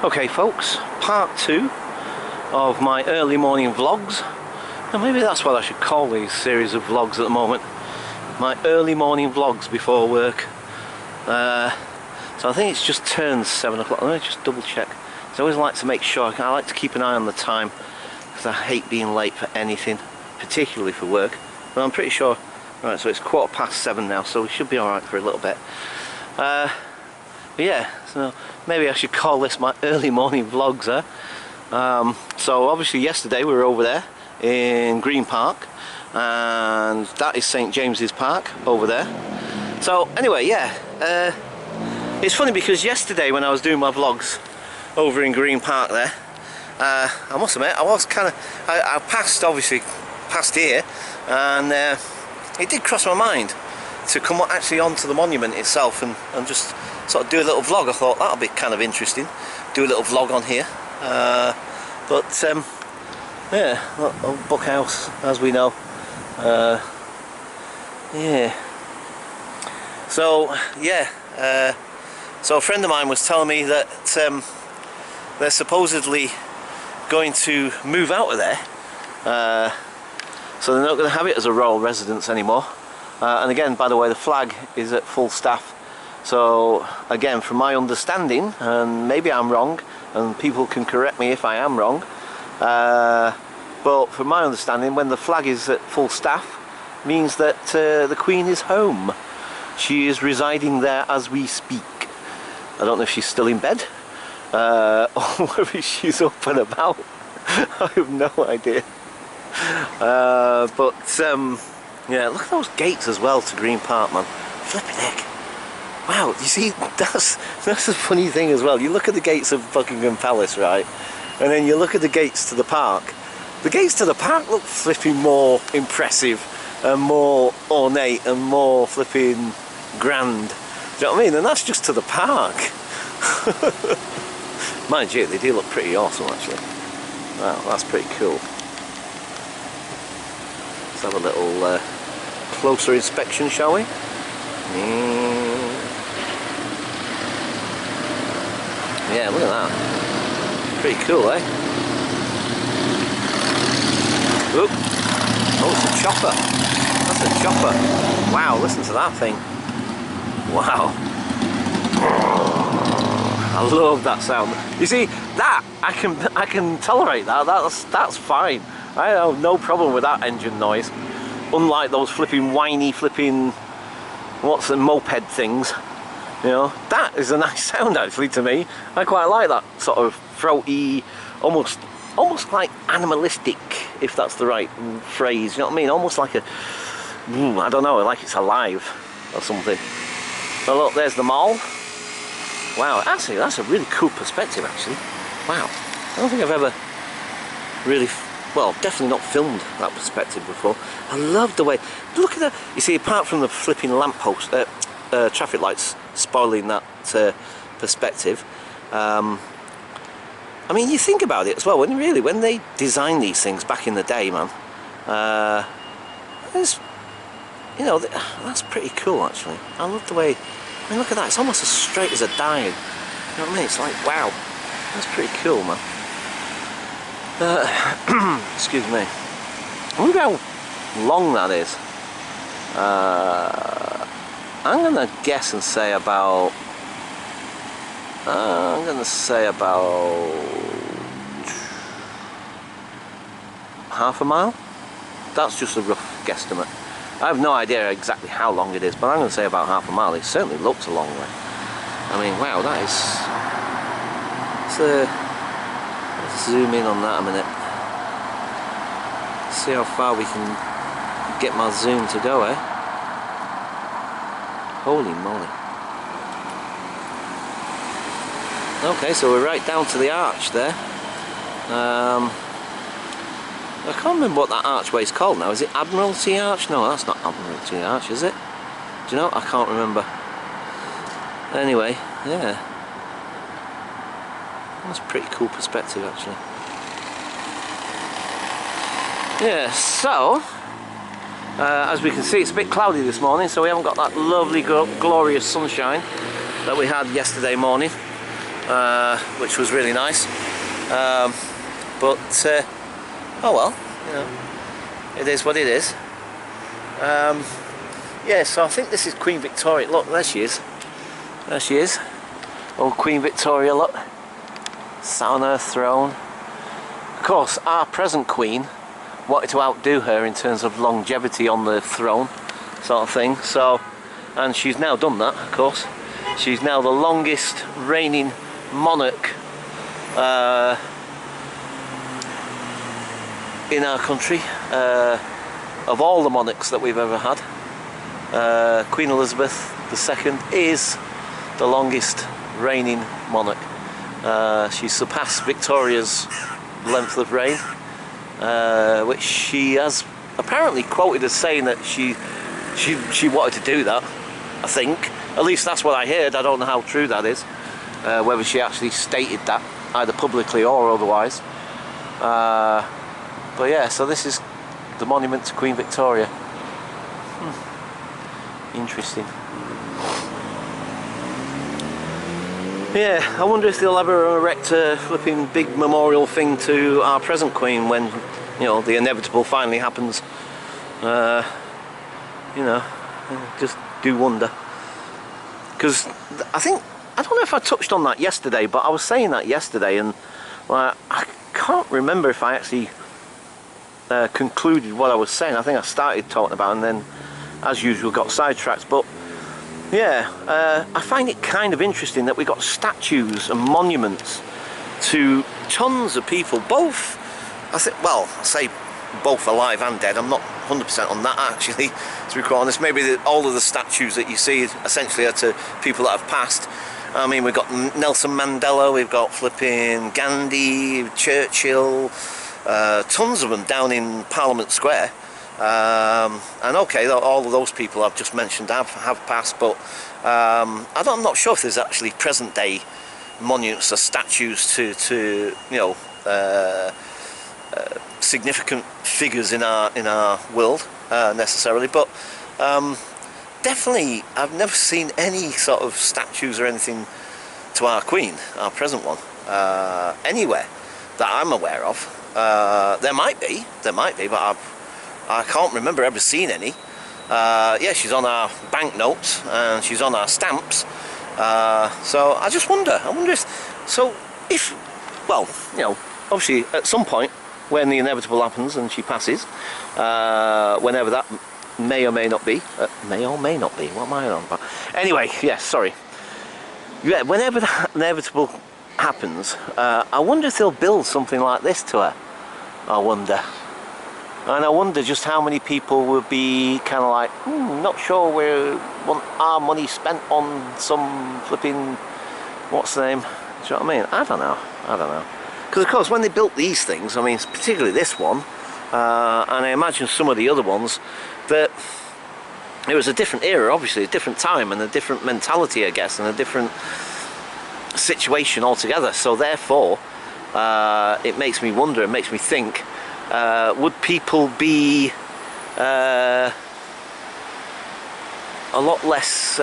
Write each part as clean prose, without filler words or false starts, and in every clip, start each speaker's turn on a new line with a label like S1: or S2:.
S1: Okay folks, part 2 of my early morning vlogs. And maybe that's what I should call these series of vlogs at the moment. My early morning vlogs before work. So I think it's just turned 7 o'clock. Let me just double check. So I always like to make sure, I like to keep an eye on the time because I hate being late for anything, particularly for work. But I'm pretty sure, right, so it's 7:15 now, so we should be alright for a little bit. But yeah, so maybe I should call this my early morning vlogs, so obviously yesterday we were over there in Green Park, and that is St James's Park over there. So anyway, yeah, it's funny because yesterday when I was doing my vlogs over in Green Park there, I must admit I was kind of, I passed here, and it did cross my mind to come actually onto the monument itself and just sort of do a little vlog. I thought that'll be kind of interesting, do a little vlog on here. Yeah, old Buck House, as we know. Yeah. So yeah, so a friend of mine was telling me that they're supposedly going to move out of there, so they're not going to have it as a royal residence anymore. And again, by the way, the flag is at full staff. So again, from my understanding, and maybe I'm wrong, and people can correct me if I am wrong, but from my understanding, when the flag is at full staff, means that the Queen is home. She is residing there as we speak. I don't know if she's still in bed, or whether she's up and about. I have no idea. Yeah, look at those gates as well to Green Park, man. Flipping heck. Wow, you see, that's a funny thing as well. You look at the gates of Buckingham Palace, right? And then you look at the gates to the park. The gates to the park look flipping more impressive and more ornate and more flipping grand. Do you know what I mean? And that's just to the park. Mind you, they do look pretty awesome actually. Wow, that's pretty cool. Let's have a little closer inspection, shall we? Yeah, look at that. Pretty cool, eh? Oop. Oh, it's a chopper. That's a chopper. Wow, listen to that thing. Wow. I love that sound. You see, that I can tolerate that. That's fine. I have no problem with that engine noise. Unlike those flipping whiny flipping moped things. You know, that is a nice sound actually to me. I quite like that sort of throaty, almost like animalistic, if that's the right phrase. You know what I mean? Almost like a, I don't know, like it's alive or something. So look, there's the mall. Wow, actually that's a really cool perspective actually. Wow, I don't think I've ever really, well, definitely not filmed that perspective before. I love the way, look at that. You see, apart from the flipping lamppost, traffic lights spoiling that perspective, I mean, you think about it as well, when they designed these things back in the day, man, you know, that's pretty cool actually. I love the way, I mean, look at that, it's almost as straight as a die. You know what I mean? It's like, wow, that's pretty cool, man. Excuse me. I wonder how long that is. I'm gonna guess and say about, half a mile. That's just a rough guesstimate. I have no idea exactly how long it is, but I'm gonna say about half a mile. It certainly looks a long way. I mean, wow, that is. Let's zoom in on that a minute. See how far we can get my zoom to go, eh? Holy moly. Okay, so we're right down to the arch there. I can't remember what that archway is called now. Is it Admiralty Arch? No, that's not Admiralty Arch, is it? Do you know? I can't remember. Anyway, yeah. That's a pretty cool perspective actually. Yeah, so as we can see, it's a bit cloudy this morning, so we haven't got that lovely glorious sunshine that we had yesterday morning. which was really nice. But oh well, you know, it is what it is. Yeah, so I think this is Queen Victoria. Look, there she is. There she is. Old Queen Victoria, look. Sat on her throne. Of course, our present Queen wanted to outdo her in terms of longevity on the throne, sort of thing. So, and she's now done that, of course. She's now the longest reigning monarch in our country, of all the monarchs that we've ever had. Queen Elizabeth II is the longest reigning monarch. She surpassed Victoria's length of reign, which she has apparently quoted as saying that she wanted to do that. I think, at least that's what I heard. I don't know how true that is, whether she actually stated that either publicly or otherwise. But yeah, so this is the monument to Queen Victoria. Interesting. Yeah, I wonder if they'll ever erect a flipping big memorial thing to our present Queen when, you know, the inevitable finally happens. You know, just do wonder. Because I don't know if I touched on that yesterday, but I was saying that yesterday, and well, I can't remember if I actually concluded what I was saying. I think I started talking about it and then, as usual, got sidetracked. But yeah, I find it kind of interesting that we got statues and monuments to tons of people, both, I say both alive and dead. I'm not 100% on that, actually, to be quite honest. Maybe all of the statues that you see essentially are to people that have passed. I mean, we've got Nelson Mandela, we've got flipping Gandhi, Churchill, tons of them down in Parliament Square. And okay, all of those people I've just mentioned have passed, but I'm not sure if there's actually present day monuments or statues to you know, significant figures in our world necessarily, but definitely I've never seen any sort of statues or anything to our Queen, our present one, anywhere that I'm aware of. There might be, but I can't remember ever seeing any. Yeah, she's on our banknotes and she's on our stamps. So I just wonder. I wonder if, well, you know, obviously at some point when the inevitable happens and she passes, whenever that may or may not be, may or may not be. What am I on about? Anyway, yes, sorry. Yeah, whenever that inevitable happens, I wonder if they'll build something like this to her. I wonder. And I wonder just how many people would be kind of like, not sure we want our money spent on some flipping, what's the name? Do you know what I mean? I don't know. Because of course when they built these things, I mean particularly this one, and I imagine some of the other ones, that it was a different era, obviously, a different time and a different mentality, I guess, and a different situation altogether. So therefore, it makes me wonder, it makes me think, would people be a lot less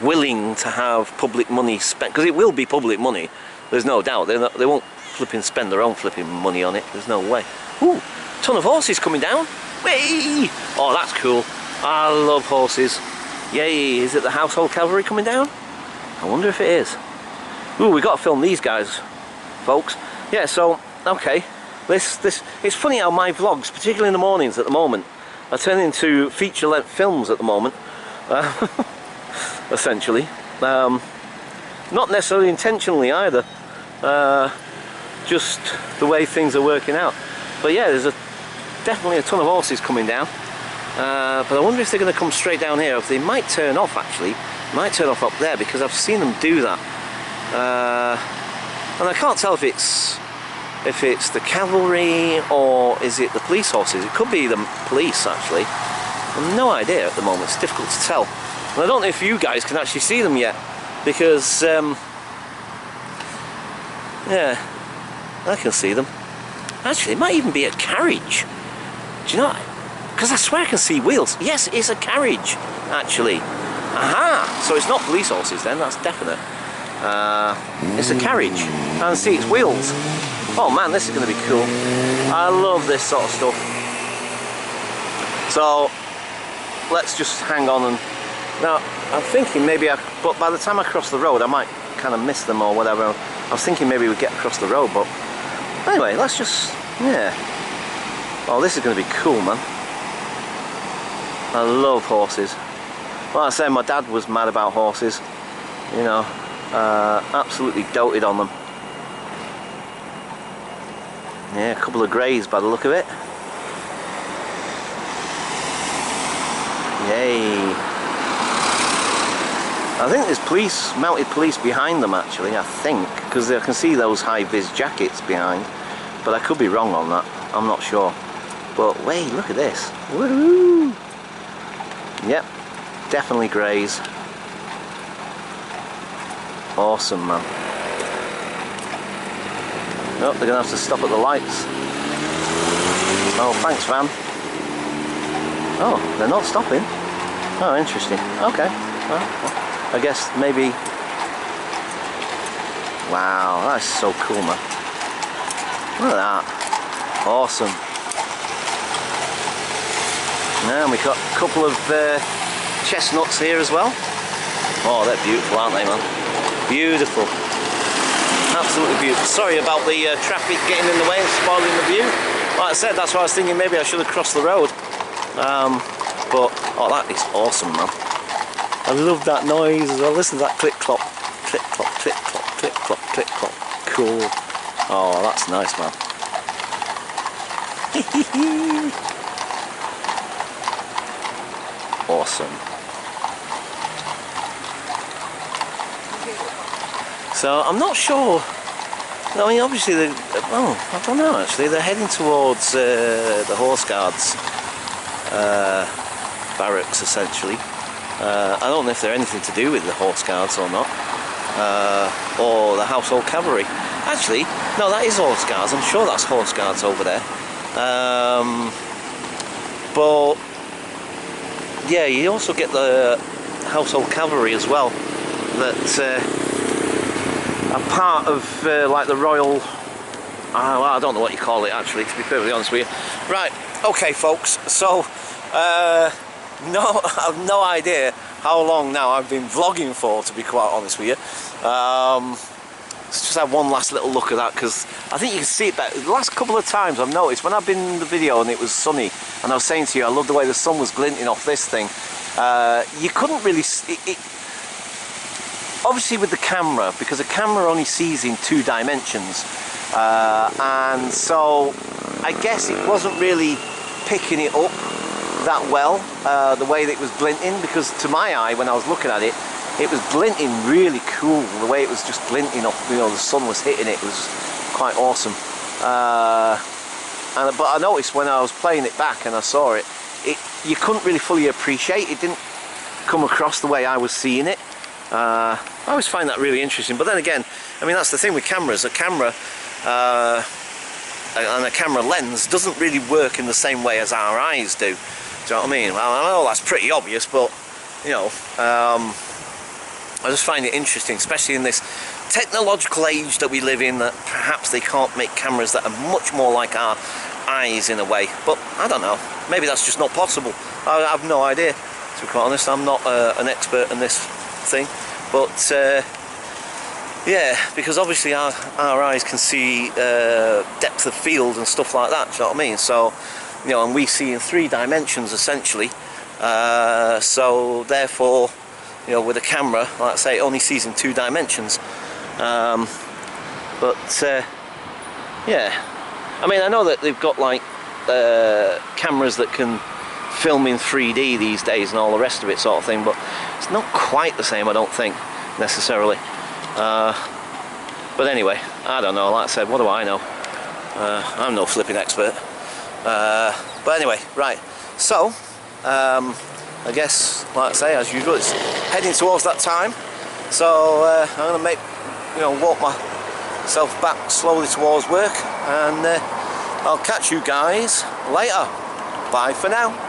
S1: willing to have public money spent? Because it will be public money, there's no doubt. They won't flipping spend their own flipping money on it. There's no way. Ooh, ton of horses coming down. Whee! Oh, that's cool. I love horses. Yay! Is it the household cavalry coming down? I wonder if it is. Ooh, we got to film these guys, folks. Yeah, so okay, this it's funny how my vlogs, particularly in the mornings at the moment, are turning into feature-length films at the moment, essentially. Not necessarily intentionally either, just the way things are working out. But yeah, there's definitely a ton of horses coming down. But I wonder if they're going to come straight down here. If they might turn off, actually, might turn off up there, because I've seen them do that. And I can't tell if it's the cavalry or is it the police horses. It could be the police, actually. I've no idea at the moment. It's difficult to tell. And I don't know if you guys can actually see them yet, because yeah, I can see them. Actually, it might even be a carriage. Do you know? Because I swear I can see wheels. Yes, it's a carriage. actually. Aha! So it's not police horses then, that's definite. It's a carriage, and see its wheels. Oh man, this is going to be cool. I love this sort of stuff. So let's just hang on, and now I'm thinking maybe but by the time I cross the road I might kind of miss them or whatever. I was thinking maybe we'd get across the road, but anyway, let's just, yeah. Oh, this is going to be cool, man. I love horses. Like I said, my dad was mad about horses, you know, absolutely doted on them. Yeah, a couple of greys by the look of it. Yay. I think there's mounted police behind them actually, I think, because I can see those high-vis jackets behind, but I could be wrong on that, I'm not sure. But wait, look at this. Woohoo! Yep, definitely greys. Awesome, man. Oh, they're gonna have to stop at the lights. Oh, thanks, van. Oh, they're not stopping. Oh, interesting. Okay. Well, I guess maybe. Wow, that's so cool, man. Look at that. Awesome. Now we've got a couple of chestnuts here as well. Oh, they're beautiful, aren't they, man? Beautiful. Absolutely beautiful. Sorry about the traffic getting in the way and spoiling the view. Like I said, that's why I was thinking maybe I should have crossed the road. But, oh, that is awesome, man. I love that noise as well. Listen to that click-clop. Click-clop, click-clop, click-clop, click-clop. Cool. Oh, that's nice, man. Awesome. So I'm not sure. I mean, obviously, I don't know. Actually, they're heading towards the Horse Guards barracks, essentially. I don't know if they're anything to do with the Horse Guards or not, or the Household Cavalry. Actually, no, that is Horse Guards. I'm sure that's Horse Guards over there. But yeah, you also get the Household Cavalry as well, that are part of like the Royal, well, I don't know what you call it actually, to be perfectly honest with you. Right, okay folks, so no, I've no idea how long now I've been vlogging for, to be quite honest with you. Let's just have one last little look at that, because I think you can see it better. The last couple of times I've noticed, when I've been in the video and it was sunny, and I was saying to you I love the way the sun was glinting off this thing, you couldn't really see it. Obviously with the camera, because the camera only sees in 2 dimensions, and so I guess it wasn't really picking it up that well, the way that it was glinting, because to my eye when I was looking at it, it was glinting really cool, the way it was just glinting off, you know, the sun was hitting it. It was quite awesome. But I noticed when I was playing it back and I saw it, you couldn't really fully appreciate it. Didn't come across the way I was seeing it. I always find that really interesting, but then again, I mean, that's the thing with cameras. A camera and a camera lens doesn't really work in the same way as our eyes do. Do you know what I mean? Well, I know that's pretty obvious, but you know, I just find it interesting, especially in this technological age that we live in, that perhaps they can't make cameras that are much more like our eyes in a way. But I don't know, maybe that's just not possible. I have no idea, to be quite honest. I'm not an expert in this thing, but yeah, because obviously our eyes can see depth of field and stuff like that, do you know what I mean? So, you know, and we see in 3 dimensions essentially, so therefore, you know, with a camera, like I say, it only sees in 2 dimensions. But yeah, I mean, I know that they've got like cameras that can film in 3D these days and all the rest of it, sort of thing, but it's not quite the same, I don't think, necessarily. But anyway, I don't know. Like I said, what do I know? I'm no flipping expert. But anyway, right. So I guess, like I say, as usual, it's heading towards that time. So I'm going to make, you know, walk myself back slowly towards work, and I'll catch you guys later. Bye for now.